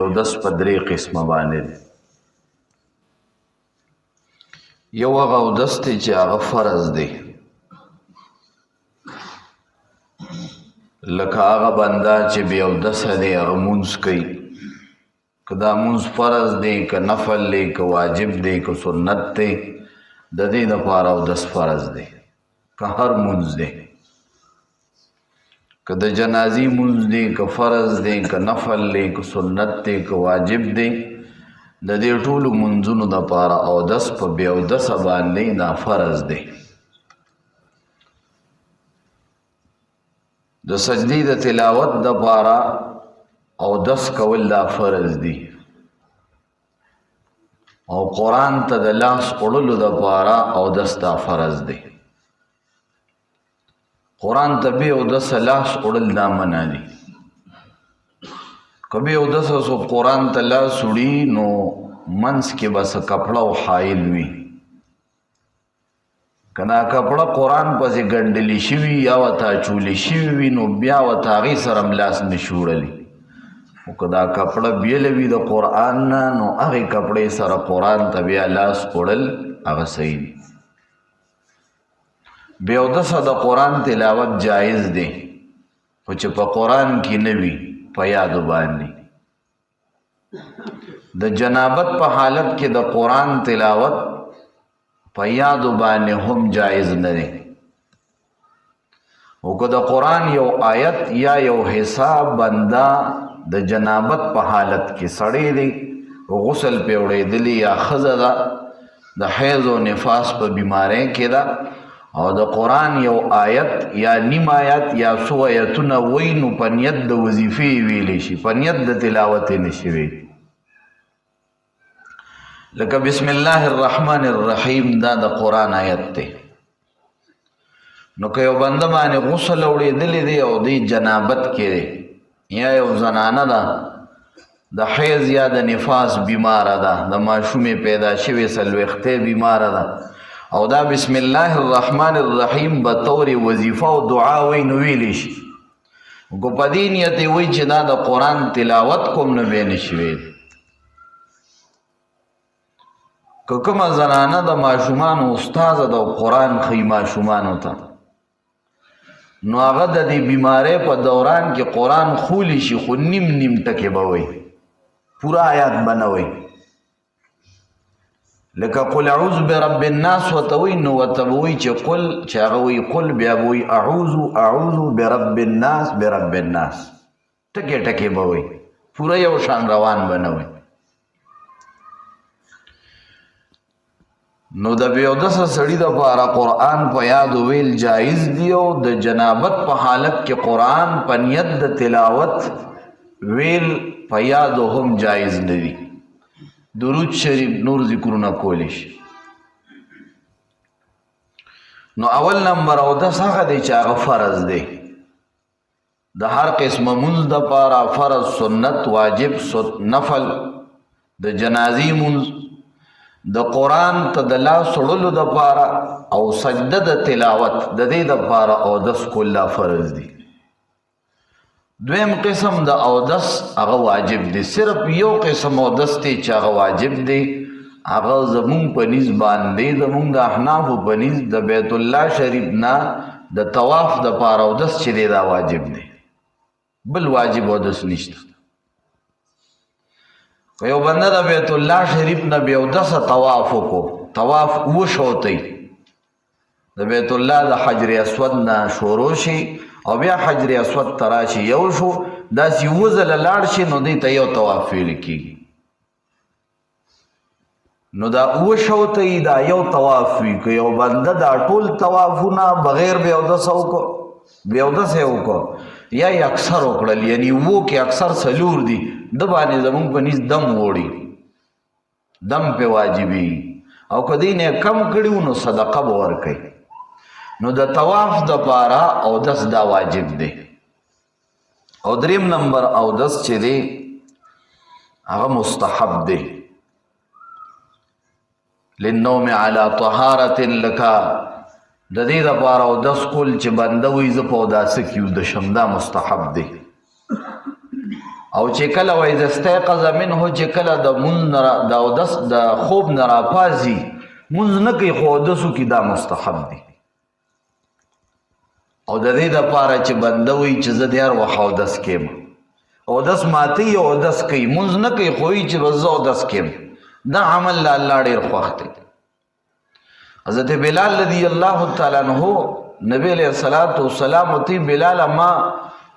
اودس په درې قسمه باندې دی. یو هغه اودس دی چې هغه فرض دی، لکه هغه بنده چې بې اودسه دی هغه مونځ کوي، که دا مونځ فرض دی که نفل دی که واجب دی که سنت دی، د دې دپاره اودس فرض دی. که هر مونځ دی، که د جنازي مونځ دی که فرض دی که نفل دی که سنت دی که واجب دی، د دې ټولو مونځونو دپاره اودس په بې اودسه باندې دا فرض دی. د سجدې د تلاوت دپاره اودس کول دا فرض دی، او قرآن ته د لاس وړلو دپاره اودس دا فرض دی. قرآن ته بې اودسه لاس وړل دا منع دی. که بې اودسه څوک قرآن ته لاس وړي نو منځ کې به څه کپړه او حایل وي، که دا کپړه قرآن پسې ګنډلې شوي یا ورته اچولې شوي وي نو بیا ورته هغې سره هم لاس نشي وړلی. خو که دا کپړه بیله وي د قرآن نه نو هغې کپړې سره قرآن ته بیا لاس وړل هغه صحیح دی. بې اودسه د قرآن تلاوت جایز دی، خو چې په قرآن کې نه وي په یادو باندې. د جنابت په حالت کې د قرآن تلاوت په یادو باندې هم جایز نه دی. او که د قرآن یو آیت یا یو حصہ بنده د جنابت په حالت کې سړی دی، غسل پې وړېدلی یا ښځه ده د حیض و نفاس په بیمارۍ کې ده، او د قرآن یو آیت یا نیم آیت یا څو آیتونه وی نو په نیت د وظیفې ویلی شي، په نیت د تلاوت یې نشي ویلی. لکه بسم الله الرحمن الرحیم دا د قرآن آیت دی. نو که یو بنده باندې غسل وړېدلی دی او دی جنابت کې دی، یا یو زنانه ده د حیض یا د نفاس بیماره ده، د ماشومې پیدا شوې څلوېښتۍ بیماره ده، او دا بسم الله الرحمن الرحیم به طور وظیفه او دعا وی نو ویلی شي. که په دې نیت یې وایي چې دا د قرآن تلاوت کوم نو بیا نشي ویلی. که کومه زنانه د ماشومانو استاذه ده او قرآن ښیي ماشومانو ته، نو هغه د دې بیمارۍ په دوران کې قرآن خولی شي خو نیم نیم ټکې به وایي، پوره آیات به نه وایي. لکه قل اعوذ برب الناس ورته وایي نو ورته به وایي چې قل، چې هغه وایي قل بیا به وایي اعوذ برب الناس برب الناس، ټکې ټکې به وایي، پوره یو شان روان به نه وایي. نو د بې اودسه سړي دپاره قرآن په یاد ویل جایز دی، او د جنابت په حالت کې قرآن په نیت د تلاوت ویل په یادو هم جایز نه دی. درود شریف نور ذکرونه کولی شي. نو اول نمبر اودس هغه دی چې هغه فرض دی. د هر قسمه مونځ دپاره فرض، سنت، واجب، نفل، د جنازي مونځ، د قرآن ته د لاس وړلو دپاره او سجده د تلاوت د دې دپاره اودس کول دا فرض دی. دویم قسم د اودس هغه واجب دی. صرف یو قسم اودس دی چې هغه واجب دی، هغه زمونږ په نیز باندې زمونږ د احنافو په نیز د بیت الله شریف نه د طواف دپاره اودس چې دی دا واجب دی، بل واجب اودس نشته. که یو بنده د بیت الله شریف نه بې اودسه طواف وکړو، طواف وشوتی، د بیت الله د حجر اسود نه شروع شي او بیا حجر اسود ته راشي، یو شو داسې اووه ځله لاړ شي نو دې ته یو طواف ویل کېږي. نو دا اووه شوتی دا یو طواف وي. که یو بنده دا ټول طوافونه بغیر بې اودسه وکړو، بې اودسه یې وکړو یا یې اکثر وکړل، یعنی اوو کې اکثر څلور دي، د باندې زمونږ په نیز دم وړي، دم پې واجبي، او که دې نه کم کړي و نو صدقه به ورکوي. نو د طواف دپاره اودس دا واجب دی. او دریم نمبر اودس چې دی هغه مستحب دی. للنوم علی طهارة، لکه د دې دپاره اودس کول چې بنده وایي زه په اوداسه کې ویده شم، دا مستحب دی. او چې کله وای د استيقظ منه چې کله د مون د اودس د خوب نه راپازي مونږ نه کوي خو اودسو کې دا مستحب دي او د دې دپاره چې بنده وي چې زه د هر وخت اودس کیم اودس ماتي او اودس کوي مونږ نه کوي خو وایي چې بس زه اودس کیم دا عمل له الله ډېر خوښ دی حضرت بلال رضی الله تعالی عنہ نبی علیہ الصلوۃ والسلام تی بلال ما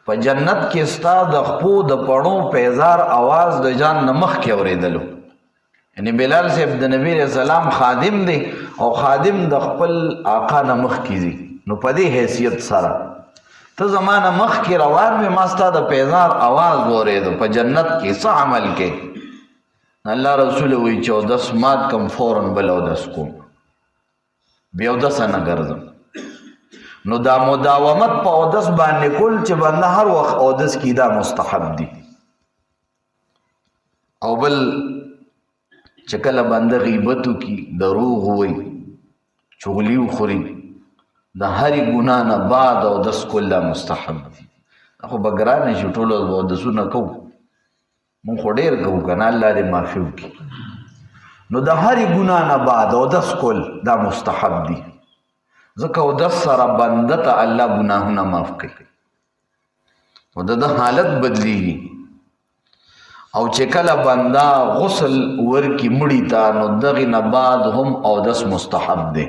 په جنت کې ستا د خپو د پړو پیزار आवाज د جان نمخ کې اوریدلو یعنی بلال صاحب د نبی علیہ السلام خادم دی او خادم د خپل آقا نمخ کیږي نو په دې حیثیت سره ته زمانه مخ کې روان مې ما ستا د پیزار आवाज اوریدو په جنت کې څه عمل کې الله رسول وی 14 مات کم فورن بل اودس کوم بیا اودس نه ګرځم نو دا مداومت په اودس باندې کول چې بنده هر وخت اودس کی دا مستحب دي او بل چې کله بنده غیبتو کی دروغ وي چغلی وخوري د هرې ګناه نه بعد اودس کول دا مستحب دي خو بګرانه شي ټول اودسونه کوو مونږ خو ډېر کوو که نه الله دې معافي وکړي نو د هرې ګناه نه بعد اودس کول دا مستحب دي ځکه اودس سره بنده ته الله ګناهونه معاف کوي او د حالت بدلیږي او چې کله بنده غسل ورکي مړي ته نو دغې نه بعد هم اودس مستحب دی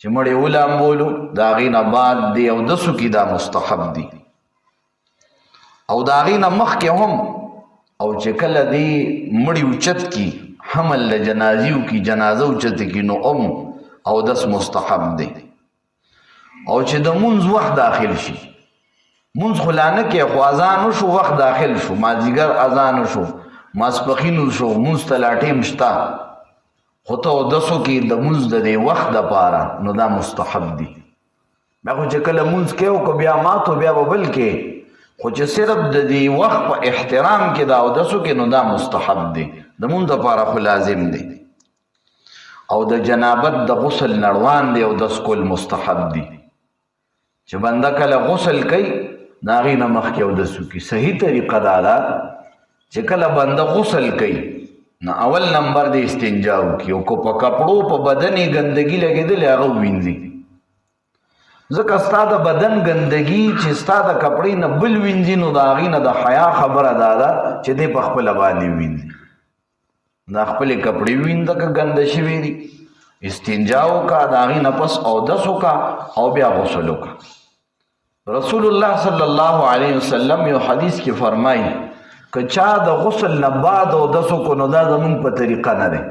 چې مړی ولامبولو د هغې نه بعد دی اودسو کې دا مستحب دي او د هغې نه مخکې هم او چې کله دی مړي اوچت کی حمل له جنازې وکړي جنازه اوچته کړي نو اودس مستحب دی او چې د مونځ وخت داخل شي مونځ خو لا نه کوې خو اذان وشو وخت داخل شو مازدیګر اذان وشو ماسپښین وشو مونځ ته لا ټیم شته خو ته اودسو کې د مونځ د دې وخت دپاره نو دا مستحب دي بیا خو چې کله مونځ کوې که بیا ماتو بیا به بل کې خو چې صرف د دې وخت په احترام کې د اودسو کې نو دا مستحب دی د مونځ دپاره خو لازم دی او د جنابت د غسل نړوان دی اودس کول مستحب دی چې بنده کله غسل کوي د هغې نه مخکې اودس وکړي صحیح طریقه دا ده چې کله بنده غسل کوي نو اول نمبر د استنجا وکړي او که په کپړو په بدن یې ګندګي لګېدلې هغه ووینځي ځکه ستا د بدن ګندګي چې ستا د کپړې نه بل وینځي نو د هغې نه د حیا خبره دا ده چې دی په خپله باندې وینځي دا خپلې کپړې وینځه که ګنده شوي دي استنجا وکړه د هغې نه پس اودس وکړه او بیا غسل وکړه رسول الله صلی الله علیه وسلم یو حدیث کې فرمایي که چا د غسل نه بعد اودس وکړو نو دا زمونږ په طریقه نه دی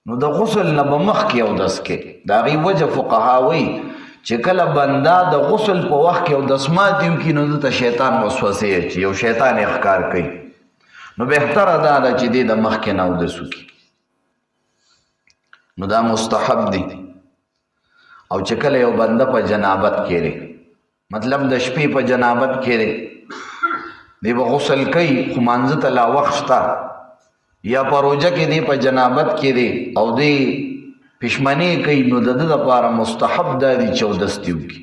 نو د غسل نه به مخکې اودس کې د هغې وجه فقها وایي چې کله بنده د غسل په وخت کې اودس ماتې وکړي نو دته شیطان وسوسې اچي یو شیطان یې ښکار کوي نو بهتره دا ده چې دی د مخکې نه اودس وکړي نو دا مستحب دی او چې کله یو بنده په جنابت کې دی مطلب د شپې په جنابت کې دی دی به غسل کوي خو مانځه ته لا وخت شته یا په روژه کې دی په جنابت کې دی او دی پښمنۍ کوي نو د ده دپاره مستحب دا دی چې اودس دې وکړي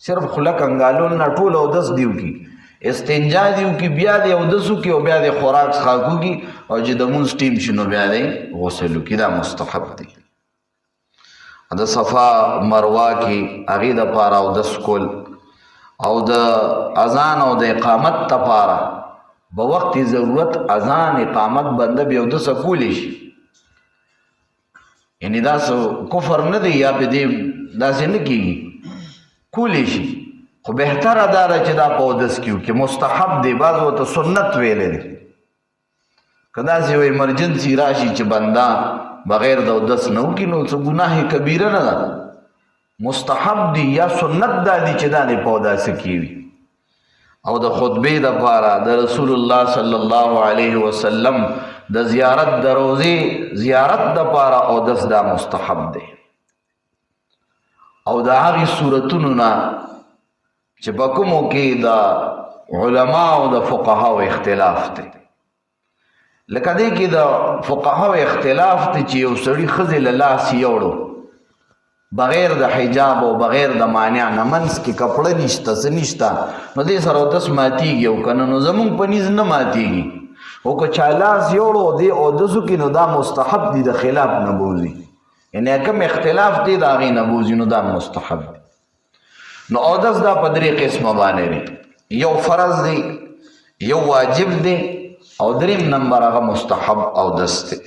صرف خوله کنګالول نه ټول اودس دې وکړي استنجا دې وکړي بیا دې اودس وکړي او بیا دې خوراک څښاک وکړي او چې د مونځ ټیم شي نو بیا دې غسل وکړي دا مستحب دی د صفا مروه کې هغې دپاره اودس کول او د اذان او د اقامت دپاره به وقت ضرورت اذان اقامت بنده بیا اودسه کولی شي یعنی دا کفر نه دی یا په دې داسې نه کېږي کولی شي خو بهتره دا ده چې دا په اودس کې وکړي مستحب دی بعض ورته سنت ویلی دی که داسې یو ایمرجنسي راشي چې بنده بغیر د اودس نه وکړي نو څه ګناه کبیره نه ده مستحب دی یا سنت دا دی چې دا دې په اوداسه کې وي او د خطبې دپاره د رسول الله صلی الله علیه وسلم د زیارت د روزې زیارت دپاره اودس دا مستحب دی او د هغې صورتونو نه چې په کومو کې د علماو د فقهاو اختلاف دی لکه دې کې د فقهاو اختلاف دی چې یو سړي ښځې له لاس یوړو بغیر د حجاب او بغیر د مانع نه منځ کې کپړه نشته څه نشته نو دې سره اودس ماتېږي او که نه نو زمونږ په نیز نه ماتېږي او که چا لاس یوړو دې اودسو کې نو دا مستحب دي د خلاف نه بوځي یعنی کوم اختلاف دی د هغې نه بوځي نو دا مستحب دی نو اودس دا په درې قسمه باندې دی یو فرض دی یو واجب دی او دریم نمبر هغه مستحب اودس دی